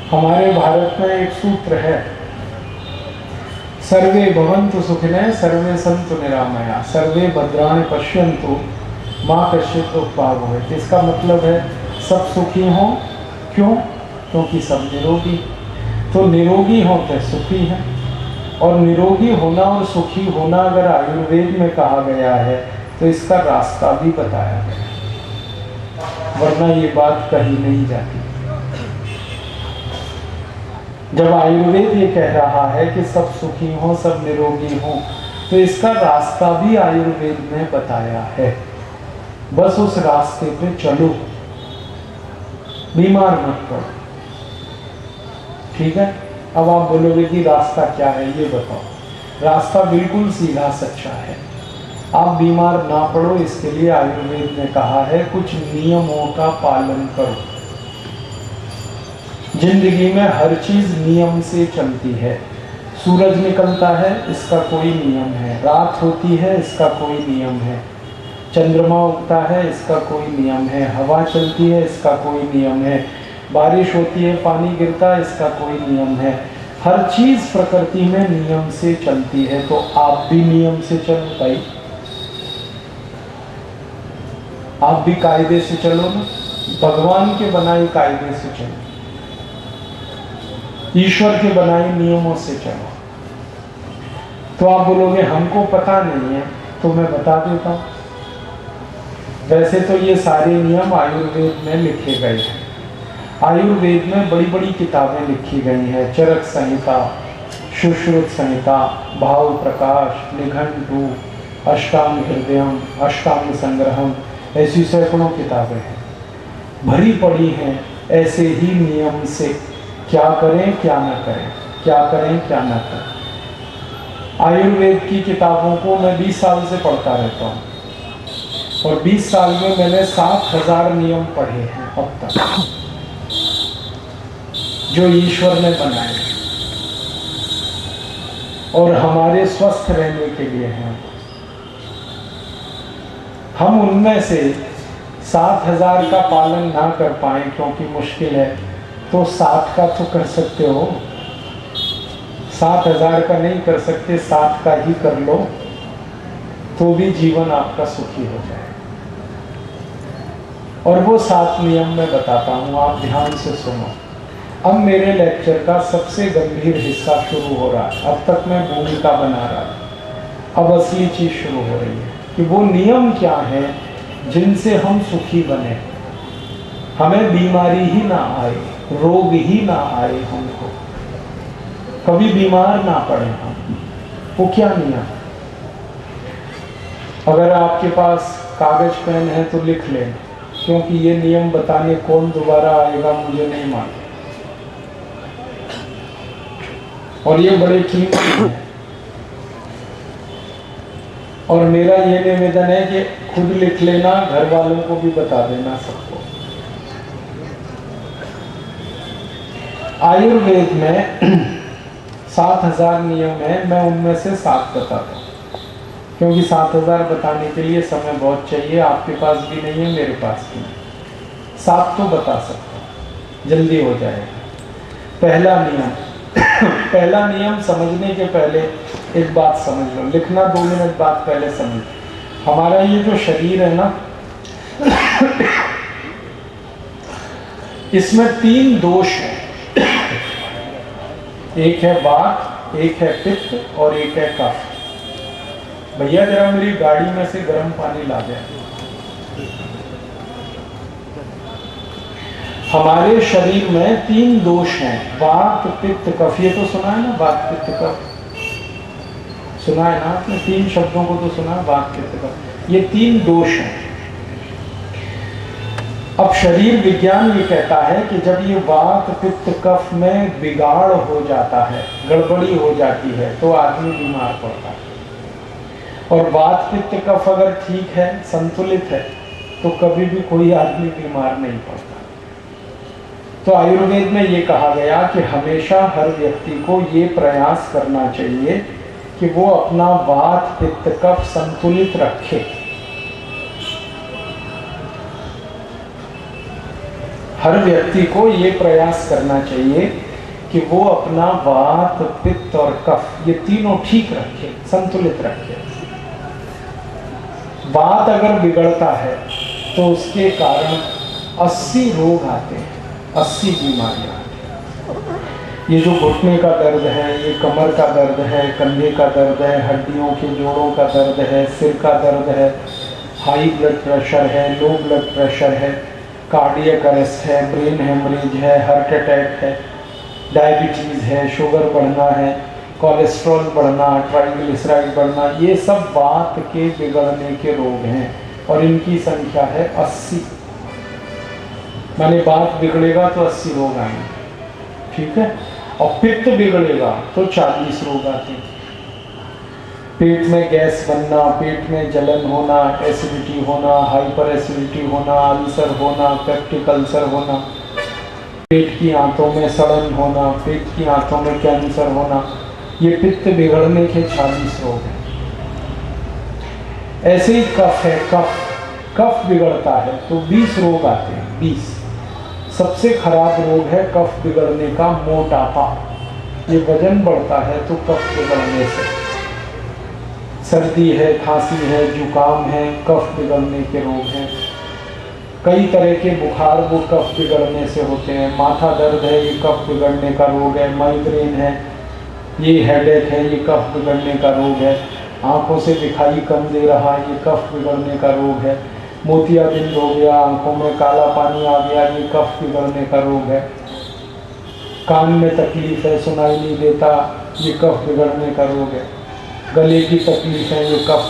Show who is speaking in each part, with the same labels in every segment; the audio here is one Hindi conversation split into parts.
Speaker 1: हमारे भारत में एक सूत्र है, सर्वे भवन्तु सुखिनः सर्वे सन्तु निरामया सर्वे भद्राणि पश्यन्तु माँ कश्चित् दुःख भाग् भवेत्। इसका मतलब है सब सुखी हों। क्यों? क्योंकि सब निरोगी। तो निरोगी हो तो सुखी है, और निरोगी होना और सुखी होना अगर आयुर्वेद में कहा गया है तो इसका रास्ता भी बताया गया, वरना ये बात कही नहीं जाती। जब आयुर्वेद ये कह रहा है कि सब सुखी हो सब निरोगी हो, तो इसका रास्ता भी आयुर्वेद ने बताया है। बस उस रास्ते पे चलो, बीमार मत पड़ो। ठीक है? अब आप बोलोगे कि रास्ता क्या है, ये बताओ। रास्ता बिल्कुल सीधा सच्चा है। आप बीमार ना पड़ो, इसके लिए आयुर्वेद ने कहा है कुछ नियमों का पालन करो। जिंदगी में हर चीज नियम से चलती है। सूरज निकलता है, इसका कोई नियम है। रात होती है, इसका कोई नियम है। चंद्रमा उगता है, इसका कोई नियम है। हवा चलती है, इसका कोई नियम है। बारिश होती है, पानी गिरता है, इसका कोई नियम है। हर चीज प्रकृति में नियम से चलती है, तो आप भी नियम से चलो भाई। आप भी कायदे से चलो ना, भगवान के बनाए कायदे से चलो, ईश्वर के बनाए नियमों से चलो। तो आप बोलोगे हमको पता नहीं है, तो मैं बता देता हूं। वैसे तो ये सारे नियम आयुर्वेद में लिखे गए हैं। आयुर्वेद में बड़ी बड़ी किताबें लिखी गई हैं, चरक संहिता, सुश्रुत संहिता, भाव प्रकाश, निघंटु, अष्टांग हृदयम, अष्टांग संग्रहम, ऐसी सैकड़ों किताबें हैं, भरी पड़ी हैं ऐसे ही नियम से। क्या करें क्या ना करें, क्या करें क्या ना करें। आयुर्वेद की किताबों को मैं 20 साल से पढ़ता रहता हूँ, और 20 साल में मैंने 7000 नियम पढ़े हैं अब तक, जो ईश्वर ने बनाए और हमारे स्वस्थ रहने के लिए हैं। हम उनमें से 7000 का पालन ना कर पाए क्योंकि मुश्किल है, तो 7 का तो कर सकते हो। 7000 का नहीं कर सकते, 7 का ही कर लो, तो भी जीवन आपका सुखी हो जाए। और वो 7 नियम मैं बताता हूँ, आप ध्यान से सुनो। अब मेरे लेक्चर का सबसे गंभीर हिस्सा शुरू हो रहा है। अब तक मैं भूमिका बना रहा था, अब असली चीज शुरू हो रही है कि वो नियम क्या है जिनसे हम सुखी बने, हमें बीमारी ही ना आए, रोग ही ना आए, हमको कभी बीमार ना पड़े हम। वो क्या नियम? अगर आपके पास कागज पेन है तो लिख लें, क्योंकि ये नियम बताने कौन दोबारा आएगा मुझे नहीं मालूम, और ये बड़े कीमती हैं। और मेरा ये निवेदन है कि खुद लिख लेना, घर वालों को भी बता देना सबको। आयुर्वेद में 7000 नियम है, मैं उनमें से 7 बताता हूँ, क्योंकि 7000 बताने के लिए समय बहुत चाहिए। आपके पास भी नहीं है, मेरे पास भी नहीं। 7 तो बता सकता हूँ, जल्दी हो जाएगा। पहला नियम पहला नियम समझने के पहले एक बात समझ लो, लिखना 2 मिनट बाद पहले समझ। हमारा ये जो शरीर है ना, इसमें 3 दोष हैं। एक है वात, एक है पित्त और एक है कफ। भैया जरा मेरी गाड़ी में से गर्म पानी ला दे। हमारे शरीर में 3 दोष हैं, वात पित्त कफ। ये तो सुना है ना, वात पित्त कफ सुना है ना आपने? 3 शब्दों को तो सुना, वात पित्त कफ। ये 3 दोष हैं। अब शरीर विज्ञान ये कहता है कि जब ये वात पित्त कफ में बिगाड़ हो जाता है, गड़बड़ी हो जाती है, तो आदमी बीमार पड़ता है। और वात पित्त कफ अगर ठीक है, संतुलित है, तो कभी भी कोई आदमी बीमार नहीं पड़ता। तो आयुर्वेद में ये कहा गया कि हमेशा हर व्यक्ति को ये प्रयास करना चाहिए कि वो अपना वात पित्त कफ संतुलित रखे। हर व्यक्ति को ये प्रयास करना चाहिए कि वो अपना वात, पित्त और कफ ये तीनों ठीक रखे, संतुलित रखे। वात अगर बिगड़ता है तो उसके कारण 80 रोग आते हैं, 80 बीमारियां आती हैं। ये जो घुटने का दर्द है, ये कमर का दर्द है, कंधे का दर्द है, हड्डियों के जोड़ों का दर्द है, सिर का दर्द है, हाई ब्लड प्रेशर है, लो ब्लड प्रेशर है, कार्डियक अरेस्ट है, ब्रेन हेमरेज है, हार्ट अटैक है, डायबिटीज़ है, शुगर बढ़ना है, कोलेस्ट्रॉल बढ़ना, ट्राइग्लिसराइड बढ़ना, ये सब वात के बिगड़ने के रोग हैं और इनकी संख्या है 80। माने वात बिगड़ेगा तो 80 रोग आएंगे, ठीक है। और पित्त बिगड़ेगा तो 40 रोग आते हैं। पेट में गैस बनना, पेट में जलन होना, एसिडिटी होना, हाइपर एसिडिटी होना, अल्सर होना, पेप्टिक अल्सर होना, पेट की आंतों में सड़न होना, पेट की आंतों में कैंसर होना, ये पित्त बिगड़ने के 40 रोग हैं। ऐसे ही कफ है, कफ बिगड़ता है तो 20 रोग आते हैं, 20। सबसे खराब रोग है कफ बिगड़ने का मोटापा। ये वजन बढ़ता है तो कफ बिगड़ने से। सर्दी है, खांसी है, जुकाम है, कफ बिगड़ने के रोग हैं। कई तरह के बुखार वो कफ बिगड़ने से होते हैं। माथा दर्द है, ये कफ बिगड़ने का रोग है। माइग्रेन है, ये हेडेक है, ये कफ बिगड़ने का रोग है। आंखों से दिखाई कम दे रहा है, ये कफ बिगड़ने का रोग है। मोतियाबिंद हो गया, आंखों में काला पानी आ गया, ये कफ बिगड़ने का रोग है। कान में तकलीफ है, सुनाई नहीं देता, ये कफ बिगड़ने का रोग है। गले की तकलीफ है, ये कफ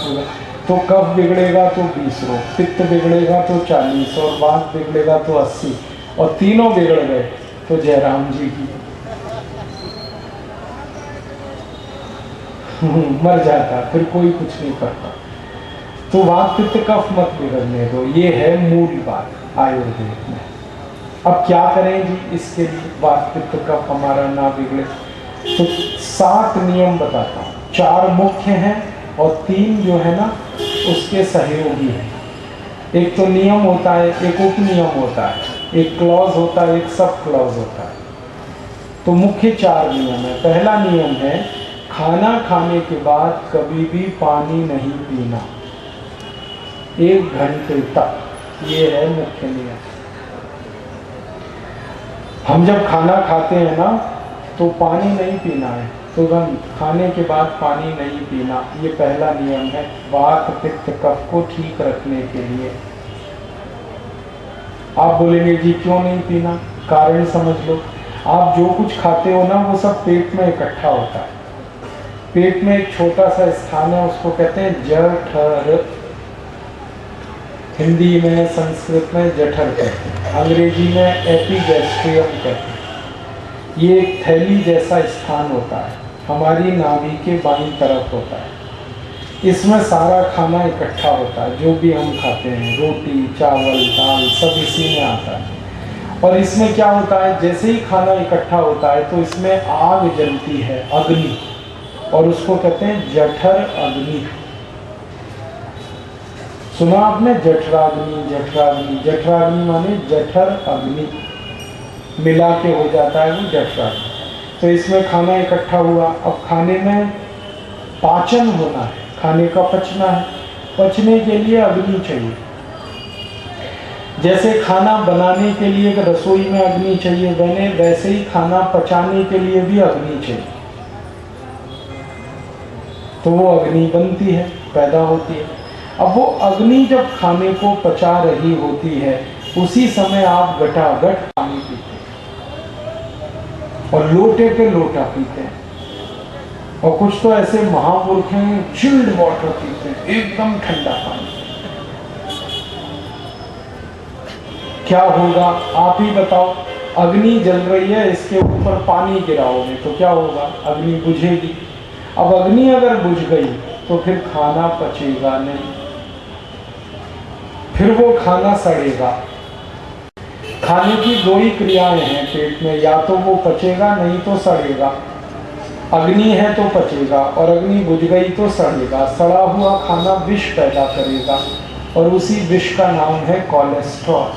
Speaker 1: तो कफ बिगड़ेगा तो 20 रोग, पित्त बिगड़ेगा तो 40 और वात बिगड़ेगा तो 80 और तीनों बिगड़ गए तो जयराम जी की मर जाता, फिर कोई कुछ नहीं करता। तो वात पित्त कफ मत बिगड़ने दो, ये है मूल बात आयुर्वेद में। अब क्या करें जी इसके लिए वात पित्त कफ हमारा ना बिगड़े? तो 7 नियम बताता हूँ। 4 मुख्य हैं और 3 जो है ना उसके सहयोगी हैं। एक तो नियम होता है, एक उप नियम होता है, एक क्लॉज होता है, एक सब क्लॉज होता है। तो मुख्य 4 नियम है। पहला नियम है खाना खाने के बाद कभी भी पानी नहीं पीना 1 घंटे तक, ये है मुख्य नियम। हम जब खाना खाते हैं ना तो पानी नहीं पीना है, तुरंत खाने के बाद पानी नहीं पीना, ये पहला नियम है वात पित्त कफ को ठीक रखने के लिए। आप बोलेंगे जी क्यों नहीं पीना, कारण समझ लो। आप जो कुछ खाते हो ना वो सब पेट में इकट्ठा होता है। पेट में एक छोटा सा स्थान है, उसको कहते हैं जठर। हिंदी में, संस्कृत में जठर कहते हैं, अंग्रेजी में एपिगैस्ट्रियम कहते हैं। ये एक थैली जैसा स्थान होता है, हमारी नाभि के बाईं तरफ होता है। इसमें सारा खाना इकट्ठा होता है, जो भी हम खाते हैं, रोटी, चावल, दाल, सब इसी में आता है। और इसमें क्या होता है, जैसे ही खाना इकट्ठा होता है तो इसमें आग जलती है, अग्नि, और उसको कहते हैं जठर अग्नि। सुना आपने जठराग्नि? जठराग्नि, जठराग्नि माने जठर अग्नि, मिला के हो जाता है वो जठराग्नि। तो इसमें खाना इकट्ठा हुआ, अब खाने में पाचन होना है, खाने का पचना है। पचने के लिए अग्नि चाहिए। जैसे खाना बनाने के लिए रसोई में अग्नि चाहिए, वैसे ही खाना पचाने के लिए भी अग्नि चाहिए। तो वो अग्नि बनती है, पैदा होती है। अब वो अग्नि जब खाने को पचा रही होती है, उसी समय आप घटाघट पानी पीते हैं और लोटे पे लोटा पीते हैं। और कुछ तो ऐसे महापुरुष हैं चिल्ड वाटर पीते हैं, एकदम ठंडा पानी। क्या होगा आप ही बताओ? अग्नि जल रही है, इसके ऊपर पानी गिराओगे तो क्या होगा? अग्नि बुझेगी। अब अग्नि अगर बुझ गई तो फिर खाना पचेगा नहीं, फिर वो खाना सड़ेगा। खाने की 2 ही क्रियाएं हैं पेट में, या तो वो पचेगा नहीं तो सड़ेगा। अग्नि है तो पचेगा और अग्नि बुझ गई तो सड़ेगा। सड़ा हुआ खाना विष पैदा करेगा और उसी विष का नाम है कोलेस्ट्रॉल।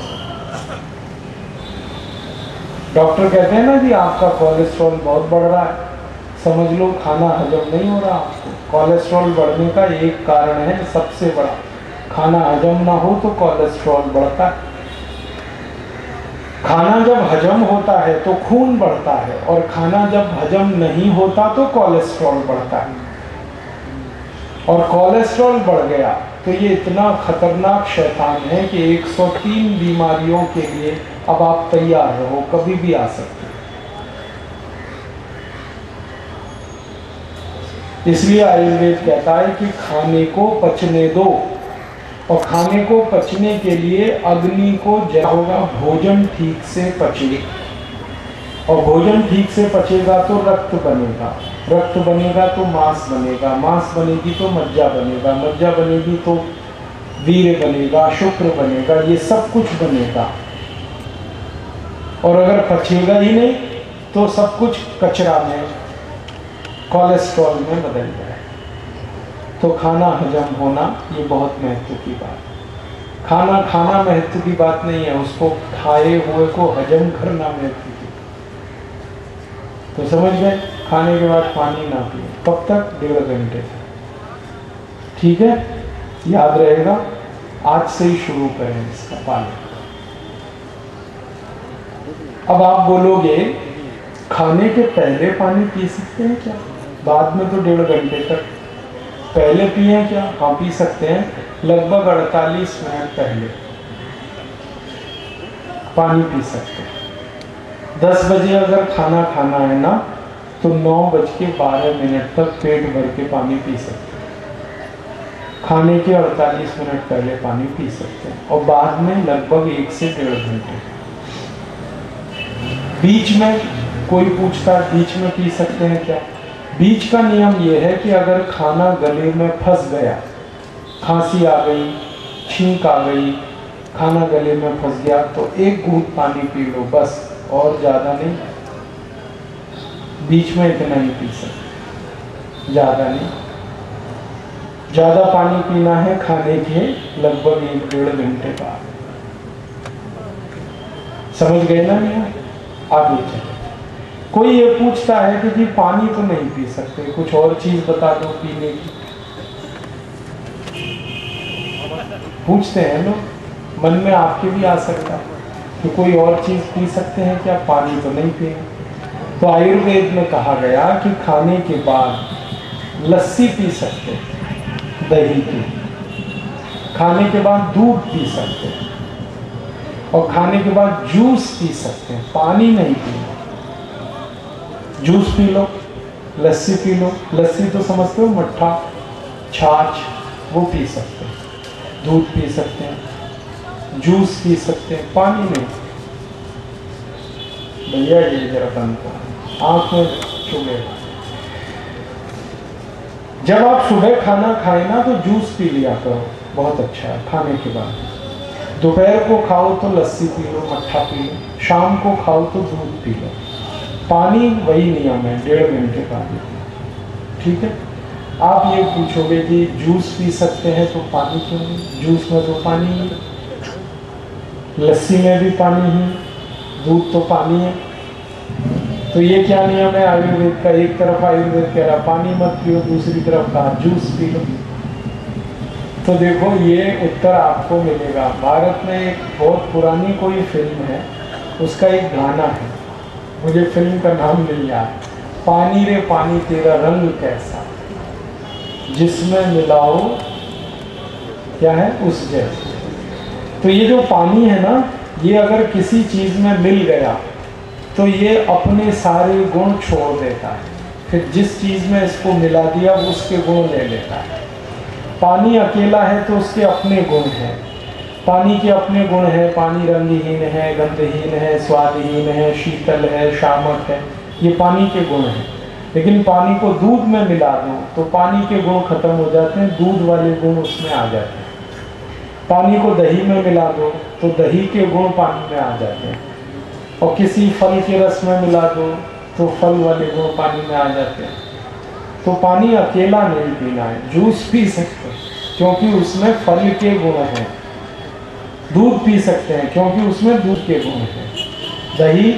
Speaker 1: डॉक्टर कहते हैं ना कि आपका कोलेस्ट्रॉल बहुत बढ़ रहा है, समझ लो खाना हजम नहीं हो रहा आपको। कोलेस्ट्रॉल बढ़ने का एक कारण है सबसे बड़ा, खाना हजम ना हो तो कोलेस्ट्रॉल बढ़ता है। खाना जब हजम होता है तो खून बढ़ता है, और खाना जब हजम नहीं होता तो कोलेस्ट्रॉल बढ़ता है। और कोलेस्ट्रॉल बढ़ गया तो ये इतना खतरनाक शैतान है कि 103 बीमारियों के लिए अब आप तैयार रहो, कभी भी आ सकते हो। इसलिए आयुर्वेद कहता है कि खाने को पचने दो, और खाने को पचने के लिए अग्नि को जला होगा, भोजन ठीक से पचे, और भोजन ठीक से पचेगा तो रक्त बनेगा, रक्त बनेगा तो मांस बनेगा, मांस बनेगी तो मज्जा बनेगा, मज्जा बनेगी तो वीर्य बनेगा, शुक्र बनेगा, ये सब कुछ बनेगा। और अगर पचेगा ही नहीं तो सब कुछ कचरा में, कोलेस्ट्रॉल में बदल जाए। तो खाना हजम होना ये बहुत महत्व की बात है। खाना खाना महत्व की बात नहीं है, उसको खाए हुए को हजम करना महत्व की। तो समझ गए, खाने के बाद पानी ना पिए, कब तक? 1.5 घंटे तक। ठीक है, याद रहेगा, आज से ही शुरू करें इसका पालन। अब आप बोलोगे खाने के पहले पानी पी सकते हैं क्या? बाद में तो 1.5 घंटे तक। पहले पिए क्या? हाँ पी सकते हैं, लगभग 48 मिनट पहले पानी पी सकते हैं। 10 बजे अगर खाना खाना है ना तो 9:12 तक पेट भर के पानी पी सकते हैं। खाने के 48 मिनट पहले पानी पी सकते हैं, और बाद में लगभग 1 से 1.5 घंटे। बीच में कोई पूछता है बीच में पी सकते हैं क्या? बीच का नियम यह है कि अगर खाना गले में फंस गया, खांसी आ गई, छींक आ गई, खाना गले में फंस गया, तो 1 घूंट पानी पी लो बस, और ज़्यादा नहीं। बीच में इतना ही पी सकते, ज़्यादा नहीं। ज़्यादा पानी पीना है खाने के लगभग 1-1.5 घंटे बाद। समझ गए ना भैया? आगे चले। कोई ये पूछता है कि जी पानी तो नहीं पी सकते, कुछ और चीज बता दो पीने की। पूछते हैं लोग, मन में आपके भी आ सकता है कि कोई और चीज पी सकते हैं क्या? पानी तो नहीं पिए। तो आयुर्वेद में कहा गया कि खाने के बाद लस्सी पी सकते हैं, दही की। खाने के बाद दूध पी सकते हैं, और खाने के बाद जूस पी सकते हैं, पानी नहीं पीना। जूस पी लो, लस्सी पी लो। लस्सी तो समझते हो, मट्ठा, छाछ, वो पी सकते हैं। दूध पी सकते हैं, जूस पी सकते हैं, पानी नहीं। भैया ये जरा बंद करो, आँख में चुभे। जब आप सुबह खाना खाए ना तो जूस पी लिया करो, बहुत अच्छा है खाने के बाद। दोपहर को खाओ तो लस्सी पी लो, मट्ठा पी लो। शाम को खाओ तो दूध पी लो। पानी वही नियम है, 1.5 घंटे पानी। ठीक है। आप ये पूछोगे कि जूस पी सकते हैं तो पानी क्यों नहीं? जूस में तो पानी ही, लस्सी में भी पानी ही, दूध तो पानी है। तो ये क्या नियम है आयुर्वेद का? एक तरफ आयुर्वेद कह रहा पानी मत पियो, दूसरी तरफ कहा जूस पी लो। तो देखो ये उत्तर आपको मिलेगा। भारत में एक बहुत पुरानी कोई फिल्म है, उसका एक गाना है, मुझे फिल्म का नाम नहीं याद। पानी रे पानी तेरा रंग कैसा, जिसमें मिलाओ क्या है उस जैसे। तो ये जो पानी है ना, ये अगर किसी चीज में मिल गया तो ये अपने सारे गुण छोड़ देता है, फिर जिस चीज में इसको मिला दिया उसके गुण ले लेता है। पानी अकेला है तो उसके अपने गुण हैं, पानी के अपने गुण हैं। पानी रंगहीन है, गंधहीन है, स्वादहीन है, शीतल है, शामक है, ये पानी के गुण हैं। लेकिन पानी को दूध में मिला दो तो पानी के गुण खत्म हो जाते हैं, दूध वाले गुण उसमें आ जाते हैं। पानी को दही में मिला दो तो दही के गुण पानी में आ जाते हैं, और किसी फल के रस में मिला दो तो फल वाले गुण पानी में आ जाते हैं। तो पानी अकेला नहीं पीना है, जूस पी सकते हैं क्योंकि उसमें फल के गुण हैं। दूध पी सकते हैं क्योंकि उसमें दूध के गुण हैं। दही